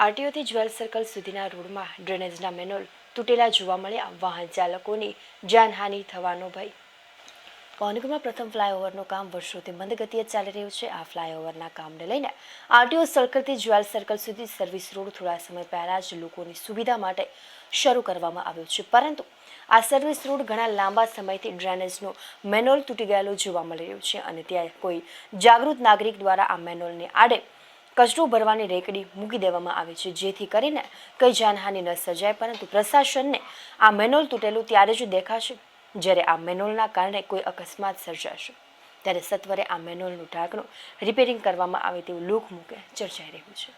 આરટીઓથી jewel circle સુધીના રોડમાં ડ્રેનેજના મેનોલ તૂટેલા જોવા મળ્યા. વાહન ચાલકોની જાનહાનિ થવાનો ભય. ભાવનગરમાં પ્રથમ ફ્લાયઓવરનું કામ વર્ષોથી મંદ ગતિએ ચાલી રહ્યું છે. આ ફ્લાયઓવરના કામને લઈને આરટીઓ સર્કલથી જ્વેલ સર્કલ સુધી સર્વિસ રોડ થોડા સમય પહેલા જ લોકોની સુવિધા માટે શરૂ કરવામાં આવ્યો છે, પરંતુ આ સર્વિસ રોડ ઘણા લાંબા સમયથી ડ્રેનેજનો મેનોલ તૂટી ગયેલો જોવા મળી રહ્યો છે અને ત્યાં કોઈ જાગૃત નાગરિક દ્વારા આ મેનોલને આડે કચરો ભરવાની રેકડી મૂકી દેવામાં આવે છે, જેથી કરીને કંઈ જાનહાનિ ન સર્જાય. પરંતુ પ્રશાસનને આ મેનોલ તૂટેલું ત્યારે જ દેખાશે જ્યારે આ મેનોલના કારણે કોઈ અકસ્માત સર્જાશે. ત્યારે સત્વરે આ મેનોલનું ઢાંકણું રિપેરિંગ કરવામાં આવે તેવું લોકમુખે ચર્ચાઈ રહ્યું છે.